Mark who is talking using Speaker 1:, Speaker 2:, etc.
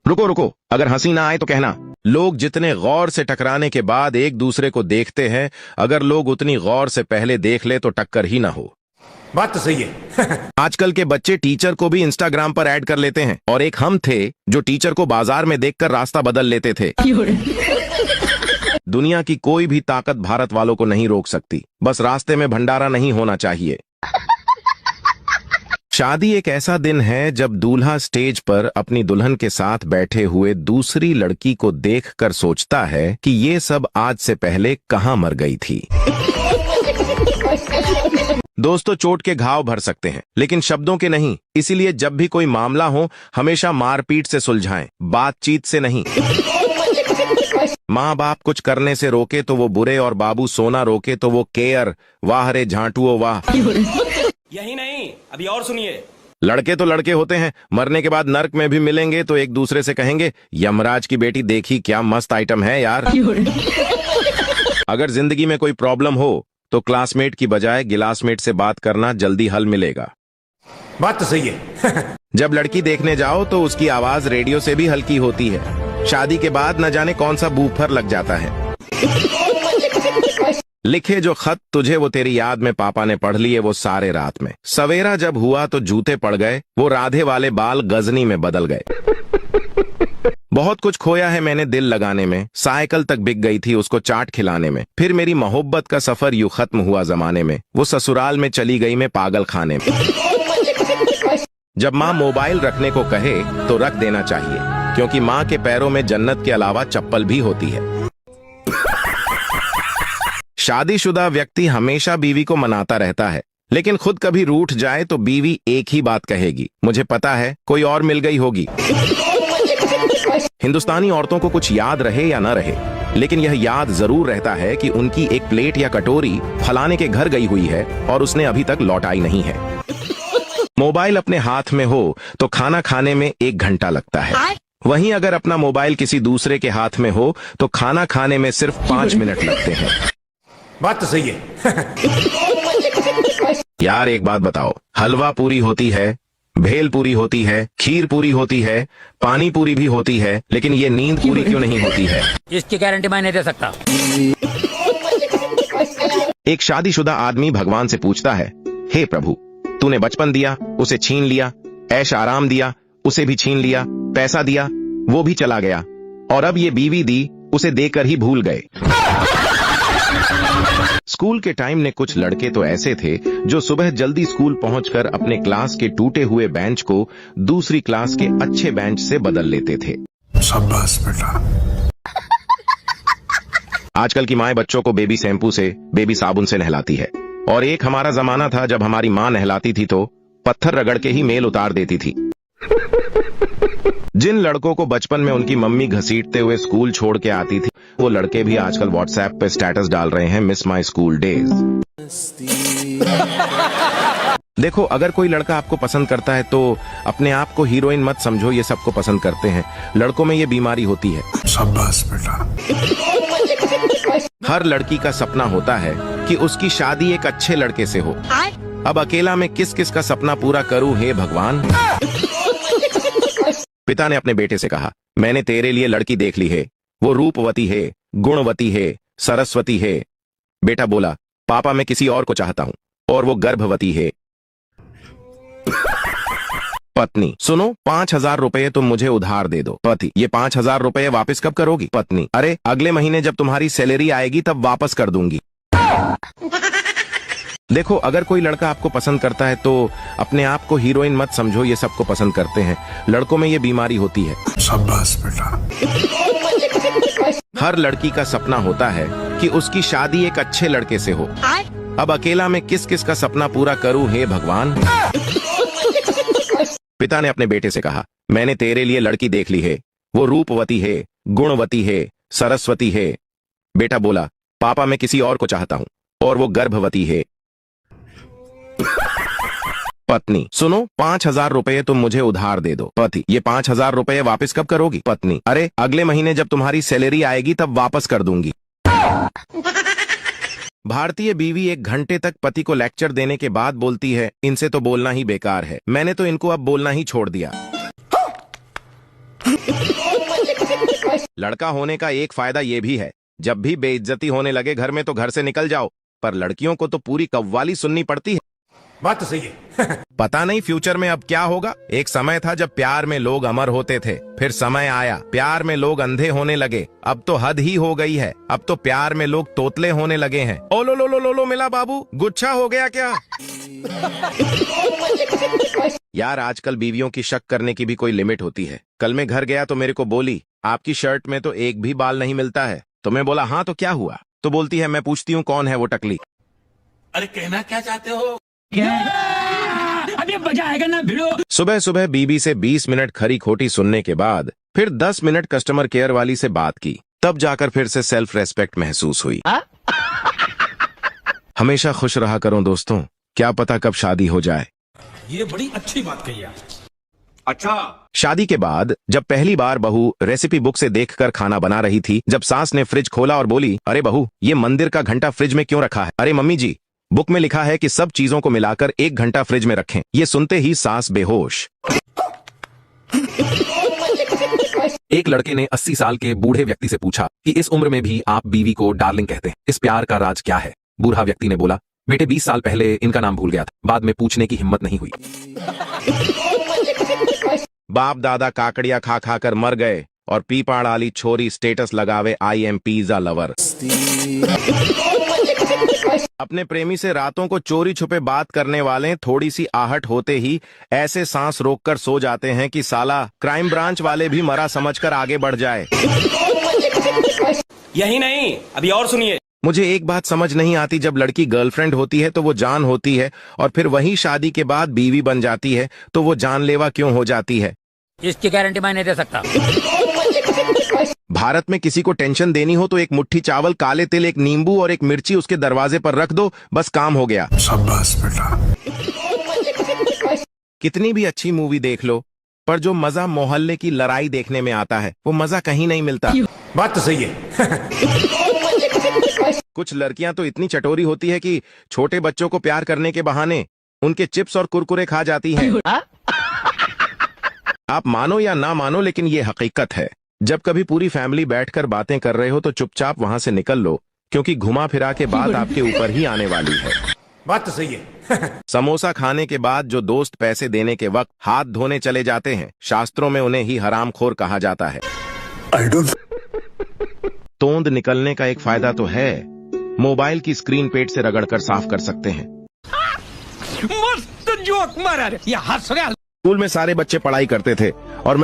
Speaker 1: रुको रुको, अगर हंसी ना आए तो कहना। लोग जितने गौर से टकराने के बाद एक दूसरे को देखते हैं, अगर लोग उतनी गौर से पहले देख ले तो टक्कर ही ना हो।
Speaker 2: बात तो सही है।
Speaker 1: आजकल के बच्चे टीचर को भी इंस्टाग्राम पर ऐड कर लेते हैं, और एक हम थे जो टीचर को बाजार में देखकर रास्ता बदल लेते थे। दुनिया की कोई भी ताकत भारत वालों को नहीं रोक सकती, बस रास्ते में भंडारा नहीं होना चाहिए। शादी एक ऐसा दिन है जब दूल्हा स्टेज पर अपनी दुल्हन के साथ बैठे हुए दूसरी लड़की को देखकर सोचता है कि ये सब आज से पहले कहां मर गई थी। दोस्तों, चोट के घाव भर सकते हैं लेकिन शब्दों के नहीं, इसीलिए जब भी कोई मामला हो हमेशा मारपीट से सुलझाएं, बातचीत से नहीं। माँ बाप कुछ करने से रोके तो वो बुरे, और बाबू सोना रोके तो वो केयर। वाह रे झांटुओ वाह।
Speaker 2: यही नहीं, अभी और सुनिए।
Speaker 1: लड़के तो लड़के होते हैं, मरने के बाद नर्क में भी मिलेंगे तो एक दूसरे से कहेंगे, यमराज की बेटी देखी क्या मस्त आइटम है यार। अगर जिंदगी में कोई प्रॉब्लम हो तो क्लासमेट की बजाय गिलासमेट से बात करना, जल्दी हल मिलेगा।
Speaker 2: बात तो सही है।
Speaker 1: जब लड़की देखने जाओ तो उसकी आवाज रेडियो से भी हल्की होती है। शादी के बाद न जाने कौन सा बूफर लग जाता है। लिखे जो खत तुझे वो तेरी याद में पापा ने पढ़ लिए वो सारे रात में। सवेरा जब हुआ तो जूते पड़ गए, वो राधे वाले बाल गजनी में बदल गए। बहुत कुछ खोया है मैंने दिल लगाने में, साइकिल तक बिक गई थी उसको चाट खिलाने में। फिर मेरी मोहब्बत का सफर यूं खत्म हुआ जमाने में, वो ससुराल में चली गई मैं पागल खाने में। जब माँ मोबाइल रखने को कहे तो रख देना चाहिए, क्योंकि माँ के पैरों में जन्नत के अलावा चप्पल भी होती है। शादीशुदा व्यक्ति हमेशा बीवी को मनाता रहता है, लेकिन खुद कभी रूठ जाए तो बीवी एक ही बात कहेगी, मुझे पता है कोई और मिल गई होगी। हिंदुस्तानी औरतों को कुछ याद रहे या न रहे, लेकिन यह याद जरूर रहता है कि उनकी एक प्लेट या कटोरी फलाने के घर गई हुई है और उसने अभी तक लौटाई नहीं है। मोबाइल अपने हाथ में हो तो खाना खाने में 1 घंटा लगता है, वहीं अगर अपना मोबाइल किसी दूसरे के हाथ में हो तो खाना खाने में सिर्फ 5 मिनट लगते हैं।
Speaker 2: बात तो सही है।
Speaker 1: यार एक बात बताओ, हलवा पूरी होती है, भेल पूरी होती है, खीर पूरी होती है, पानी पूरी भी होती है, लेकिन ये नींद पूरी क्यों नहीं होती है?
Speaker 3: इसकी गारंटी मैं नहीं दे सकता।
Speaker 1: एक शादीशुदा आदमी भगवान से पूछता है, हे प्रभु, तूने बचपन दिया, उसे छीन लिया, ऐश आराम दिया, उसे भी छीन लिया, पैसा दिया, वो भी चला गया, और अब ये बीवी दी, उसे देकर ही भूल गए। स्कूल के टाइम में कुछ लड़के तो ऐसे थे जो सुबह जल्दी स्कूल पहुंचकर अपने क्लास के टूटे हुए बेंच को दूसरी क्लास के अच्छे बेंच से बदल लेते थे।
Speaker 2: शाबाश बेटा।
Speaker 1: आजकल की माएं बच्चों को बेबी शैम्पू से, बेबी साबुन से नहलाती है, और एक हमारा जमाना था जब हमारी माँ नहलाती थी तो पत्थर रगड़ के ही मेल उतार देती थी। जिन लड़कों को बचपन में उनकी मम्मी घसीटते हुए स्कूल छोड़ के आती थी, वो लड़के भी आजकल व्हाट्सएप पे स्टेटस डाल रहे हैं, मिस माई स्कूल डेज। देखो, अगर कोई लड़का आपको पसंद करता है तो अपने आप को हीरोइन मत समझो, ये सबको पसंद करते हैं, लड़कों में ये बीमारी होती है।
Speaker 2: शाबाश बेटा।
Speaker 1: हर लड़की का सपना होता है कि उसकी शादी एक अच्छे लड़के से हो। अब अकेला में किस किस का सपना पूरा करूं हे भगवान। पिता ने अपने बेटे से कहा, मैंने तेरे लिए लड़की देख ली है, वो रूपवती है, गुणवती है, सरस्वती है। बेटा बोला, पापा मैं किसी और को चाहता हूं, और वो गर्भवती है। पत्नी, सुनो, 5,000 रुपए तुम मुझे उधार दे दो। पति, ये 5,000 रुपए वापस कब करोगी? पत्नी, अरे अगले महीने जब तुम्हारी सैलरी आएगी तब वापस कर दूंगी। देखो, अगर कोई लड़का आपको पसंद करता है तो अपने आप को हीरोइन मत समझो, ये सबको पसंद करते हैं, लड़कों में ये बीमारी होती है।
Speaker 2: शाबाश बेटा।
Speaker 1: हर लड़की का सपना होता है कि उसकी शादी एक अच्छे लड़के से हो। अब अकेला में किस किस का सपना पूरा करूं हे भगवान। पिता ने अपने बेटे से कहा, मैंने तेरे लिए लड़की देख ली है, वो रूपवती है, गुणवती है, सरस्वती है। बेटा बोला, पापा मैं किसी और को चाहता हूं, और वो गर्भवती है। पत्नी, सुनो, 5,000 रुपए तुम मुझे उधार दे दो। पति, ये 5,000 रुपए वापस कब करोगी? पत्नी, अरे अगले महीने जब तुम्हारी सैलरी आएगी तब वापस कर दूंगी। भारतीय बीवी 1 घंटे तक पति को लेक्चर देने के बाद बोलती है, इनसे तो बोलना ही बेकार है, मैंने तो इनको अब बोलना ही छोड़ दिया। लड़का होने का एक फायदा ये भी है, जब भी बेइज्जती होने लगे घर में तो घर से निकल जाओ, पर लड़कियों को तो पूरी कव्वाली सुननी पड़ती है।
Speaker 2: बात तो सही है।
Speaker 1: पता नहीं फ्यूचर में अब क्या होगा। एक समय था जब प्यार में लोग अमर होते थे, फिर समय आया प्यार में लोग अंधे होने लगे। अब तो हद ही हो गई है, अब तो प्यार में लोग तोतले होने लगे हैं। ओ लो लो लो लो लो मिला बाबू, गुच्छा हो गया क्या? यार आजकल बीवियों की शक करने की भी कोई लिमिट होती है। कल मैं घर गया तो मेरे को बोली, आपकी शर्ट में तो एक भी बाल नहीं मिलता है। तो मैं बोला हाँ तो क्या हुआ? तो बोलती है, मैं पूछती हूँ कौन है वो टकली।
Speaker 2: अरे कहना क्या चाहते हो?
Speaker 3: अभी मजा आएगा ना भिड़ो।
Speaker 1: सुबह सुबह बीबी से 20 मिनट खरी खोटी सुनने के बाद फिर 10 मिनट कस्टमर केयर वाली से बात की, तब जाकर फिर से सेल्फ रेस्पेक्ट महसूस हुई। हमेशा खुश रहा करो दोस्तों, क्या पता कब शादी हो जाए।
Speaker 2: ये बड़ी अच्छी बात कही आप।
Speaker 4: अच्छा,
Speaker 1: शादी के बाद जब पहली बार बहू रेसिपी बुक से देखकर खाना बना रही थी, जब सास ने फ्रिज खोला और बोली, अरे बहू ये मंदिर का घंटा फ्रिज में क्यों रखा है? अरे मम्मी जी, बुक में लिखा है कि सब चीजों को मिलाकर 1 घंटा फ्रिज में रखें। ये सुनते ही सास बेहोश।
Speaker 5: एक लड़के ने 80 साल के बूढ़े व्यक्ति से पूछा कि इस उम्र में भी आप बीवी को डार्लिंग कहते हैं, इस प्यार का राज क्या है? बूढ़ा व्यक्ति ने बोला, बेटे 20 साल पहले इनका नाम भूल गया था, बाद में पूछने की हिम्मत नहीं हुई।
Speaker 1: बाप दादा काकड़िया खा खा कर मर गए और पीपाड़ वाली छोरी स्टेटस लगावे आई एम पिज्जा लवर। अपने प्रेमी से रातों को चोरी छुपे बात करने वाले थोड़ी सी आहट होते ही ऐसे सांस रोककर सो जाते हैं कि साला क्राइम ब्रांच वाले भी मरा समझकर आगे बढ़ जाए।
Speaker 4: यही नहीं, अभी और सुनिए।
Speaker 1: मुझे एक बात समझ नहीं आती, जब लड़की गर्लफ्रेंड होती है तो वो जान होती है, और फिर वही शादी के बाद बीवी बन जाती है तो वो जानलेवा क्यों हो जाती है?
Speaker 3: इसकी गारंटी मैं नहीं दे सकता।
Speaker 1: भारत में किसी को टेंशन देनी हो तो एक मुट्ठी चावल, काले तिल, एक नींबू और एक मिर्ची उसके दरवाजे पर रख दो, बस काम हो गया।
Speaker 2: शाबाश बेटा।
Speaker 1: कितनी भी अच्छी मूवी देख लो, पर जो मजा मोहल्ले की लड़ाई देखने में आता है वो मजा कहीं नहीं मिलता।
Speaker 2: बात तो सही है।
Speaker 1: कुछ लड़कियां तो इतनी चटोरी होती है कि छोटे बच्चों को प्यार करने के बहाने उनके चिप्स और कुरकुरे खा जाती हैं। आप मानो या ना मानो, लेकिन ये हकीकत है। जब कभी पूरी फैमिली बैठकर बातें कर रहे हो तो चुपचाप वहां से निकल लो, क्योंकि घुमा फिरा के बात आपके ऊपर ही आने वाली है।
Speaker 2: बात तो सही है।
Speaker 1: समोसा खाने के बाद जो दोस्त पैसे देने के वक्त हाथ धोने चले जाते हैं, शास्त्रों में उन्हें ही हरामखोर कहा जाता है।
Speaker 2: I don't.
Speaker 1: तोंद निकलने का एक फायदा तो है, मोबाइल की स्क्रीन पेट से रगड़कर साफ कर सकते हैं।
Speaker 3: मस्त जोक मारा रे, ये हंस रहा।
Speaker 1: स्कूल में सारे बच्चे पढ़ाई करते थे और मैं